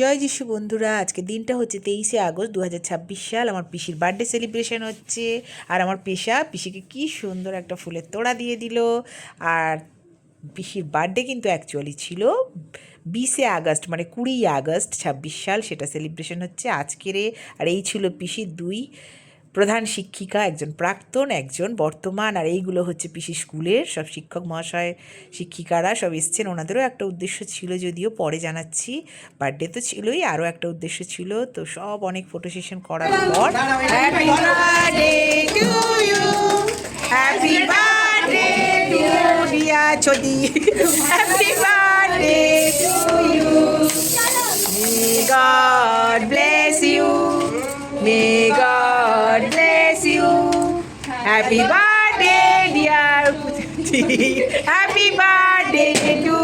জয় যিশু বন্ধুরা, আজকে দিনটা হচ্ছে 23শে আগস্ট 2026 সাল। আমার পিসির বার্থডে সেলিব্রেশন হচ্ছে। আর আমার পিসিকে কি সুন্দর একটা ফুলের তোড়া দিয়ে দিল। আর পিসির বার্থডে কিন্তু অ্যাকচুয়ালি ছিল 20শে আগস্ট, মানে 20 আগস্ট 26 সাল। সেটা সেলিব্রেশন হচ্ছে আজকেরে। আর এই ছিল পিসির দুই প্রধান শিক্ষিকা, একজন প্রাক্তন, একজন বর্তমান। আর এইগুলো হচ্ছে পিসি স্কুলের সব শিক্ষক মহাশয়, শিক্ষিকারা সব এসছেন। ওনাদেরও একটা উদ্দেশ্য ছিল, যদিও পরে জানাচ্ছি। বার্থডে তো ছিলই, আরও একটা উদ্দেশ্য ছিল। তো সব অনেক ফটো সেশন করার পর happy birthday to you, happy birthday to Riya Chowdhury, happy birthday to you, may God bless you, may God bless you. Happy birthday, dear. Happy birthday to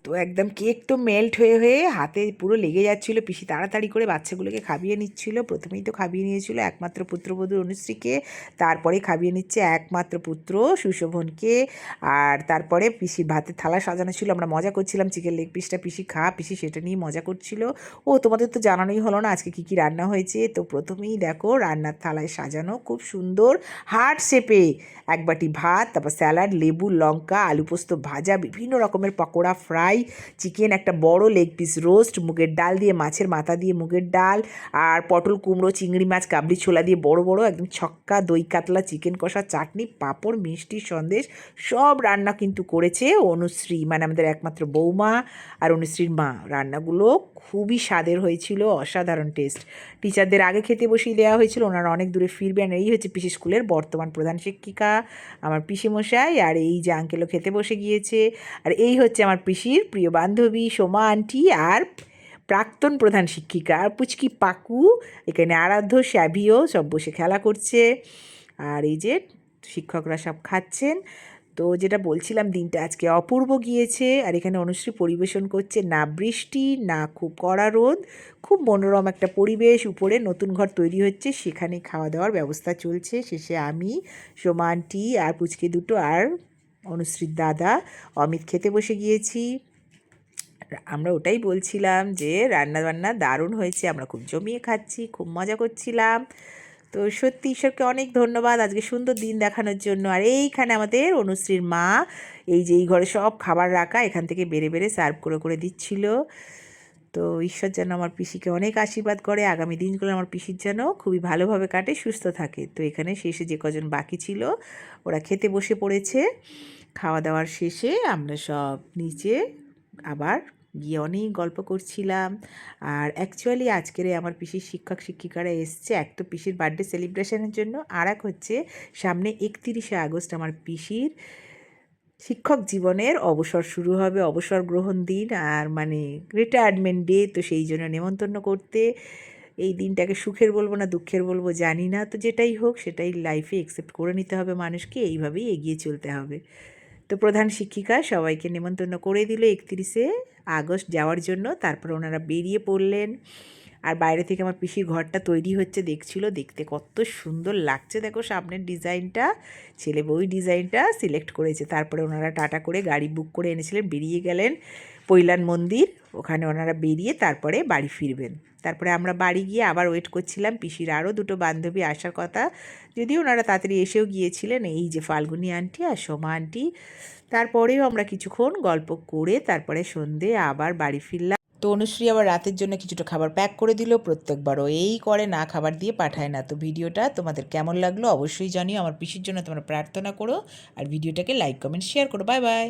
তো একদম কেক তো মেল্ট হয়ে হয়ে হাতে পুরো লেগে যাচ্ছিল। পিসি তাড়াতাড়ি করে বাচ্চাগুলোকে খাবিয়ে নিচ্ছিল। প্রথমেই তো খাবিয়ে নিয়েছিল একমাত্র পুত্রবধূ অনুশ্রীকে, তারপরে খাবিয়ে নিচ্ছে একমাত্র পুত্র সুশোভনকে। আর তারপরে পিসির ভাতের থালা সাজানো ছিল, আমরা মজা করছিলাম। চিকেন লেগ পিসটা পিসি পিসি সেটা নিয়ে মজা করছিল। ও তোমাদের তো জানানোই হলো না আজকে কী কী রান্না হয়েছে। তো প্রথমেই দেখো রান্নার থালায় সাজানো খুব সুন্দর হার্ট শেপে এক বাটি ভাত, তারপর স্যালাড, লেবু, লঙ্কা, আলু পোস্ত ভাজা, বিভিন্ন রকমের পকোড়া, ফ্রাই, চিকেন, একটা বড় লেগ পিস রোস্ট, মুগের ডাল দিয়ে, মাছের মাথা দিয়ে মুগের ডাল, আর পটল, কুমড়ো, চিংড়ি মাছ, কাবলি ছোলা দিয়ে বড় বড় একদম ছক্কা, দই কাতলা, চিকেন কষা, চাটনি, পাঁপড়, মিষ্টি, সন্দেশ, সব রান্না কিন্তু করেছে অনুশ্রী, মানে আমাদের একমাত্র বৌমা আর অনুশ্রীর মা। রান্নাগুলো খুবই স্বাদের হয়েছিল, অসাধারণ টেস্ট। টিচারদের আগে খেতে বসিয়ে দেওয়া হয়েছিল, ওনারা অনেক দূরে ফিরবেন। এই হচ্ছে পিসি স্কুলের বর্তমান প্রধান শিক্ষিকা, আমার পিসিমশাই। আর এই যে আঙ্কেলও খেতে বসে গিয়েছে। আর এই হচ্ছে আমার পিসির প্রিয় বান্ধবী সোমা আন্টি আর প্রাক্তন প্রধান শিক্ষিকা আর পুচকি পাকু। এখানে আরাধ্য, শ্যাভিও সব বসে খেলা করছে। আর এই যে শিক্ষকরা সব খাচ্ছেন। তো যেটা বলছিলাম, দিনটা আজকে অপূর্ব গিয়েছে। আর এখানে অনুশ্রী পরিবেশন করছে, না বৃষ্টি না খুব কড়া রোদ, খুব মনোরম একটা পরিবেশ। উপরে নতুন ঘর তৈরি হচ্ছে, সেখানে খাওয়া দাওয়ার ব্যবস্থা চলছে। শেষে আমি, সোমা আন্টি আর পুচকে দুটো আর অনুশ্রীর দাদা অমিত খেতে বসে গিয়েছি। আমরা ওটাই বলছিলাম যে রান্না বান্না দারুণ হয়েছে, আমরা খুব জমিয়ে খাচ্ছি, খুব মজা করছিলাম। তো সত্যি ঈশ্বরকে অনেক ধন্যবাদ আজকে সুন্দর দিন দেখানোর জন্য। আর এইখানে আমাদের অনুশ্রীর মা, এই যে এই ঘরে সব খাবার রাখা, এখান থেকে বেড়ে বেড়ে সার্ভ করে করে দিচ্ছিল। তো ঈশ্বর যেন আমার পিসিকে অনেক আশীর্বাদ করে, আগামী দিনগুলো আমার পিসির যেন খুবই ভালোভাবে কাটে, সুস্থ থাকে। তো এখানে শেষে যে কজন বাকি ছিল ওরা খেতে বসে পড়েছে। খাওয়া দাওয়ার শেষে আমরা সব নিচে আবার গিয়ে অনেক গল্প করছিলাম। আর অ্যাকচুয়ালি আজকের আমার পিসির শিক্ষক শিক্ষিকারা এসছে, এক তো পিসির বার্থডে সেলিব্রেশনের জন্য, আর এক হচ্ছে সামনে 31শে আগস্ট আমার পিসির শিক্ষক জীবনের অবসর শুরু হবে, অবসর গ্রহণ দিন, আর মানে রিটায়ারমেন্ট ডে। তো সেই জন্য নেমন্তন্ন করতে। এই দিনটাকে সুখের বলবো না দুঃখের বলবো জানি না, তো যেটাই হোক সেটাই লাইফে অ্যাকসেপ্ট করে নিতে হবে মানুষকে, এইভাবেই এগিয়ে চলতে হবে। তো প্রধান শিক্ষিকা সবাইকে নেমন্তন্ন করে দিল 31শে আগস্ট যাওয়ার জন্য। তারপর ওনারা বেরিয়ে পড়লেন। আর বাইরে থেকে আমার পিসির ঘরটা তৈরি হচ্ছে, দেখছিল, দেখতে কত সুন্দর লাগছে। দেখো সামনের ডিজাইনটা, ছেলে বউই ডিজাইনটা সিলেক্ট করেছে। তারপরে ওনারা টাটা করে গাড়ি বুক করে এনেছিলেন, বেরিয়ে গেলেন পৈলান মন্দির। ওখানে ওনারা বেরিয়ে তারপরে বাড়ি ফিরবেন। তারপরে আমরা বাড়ি গিয়ে আবার ওয়েট করছিলাম, পিসির আরও দুটো বান্ধবী আসার কথা, যদিও ওনারা তাড়াতাড়ি এসেও গিয়েছিলেন, এই যে ফাল্গুনি আন্টি আর সোমা আন্টি। তারপরেও আমরা কিছুক্ষণ গল্প করে তারপরে সন্ধে আবার বাড়ি ফিরলাম। তো অনুশ্রী আবার রাতের জন্য কিছুটা খাবার প্যাক করে দিল, প্রত্যেকবারও এই করে, না খাবার দিয়ে পাঠায় না। তো ভিডিওটা তোমাদের কেমন লাগলো অবশ্যই জানিও। আমার পিসির জন্য তোমরা প্রার্থনা করো, আর ভিডিওটাকে লাইক কমেন্ট শেয়ার করো। Bye bye.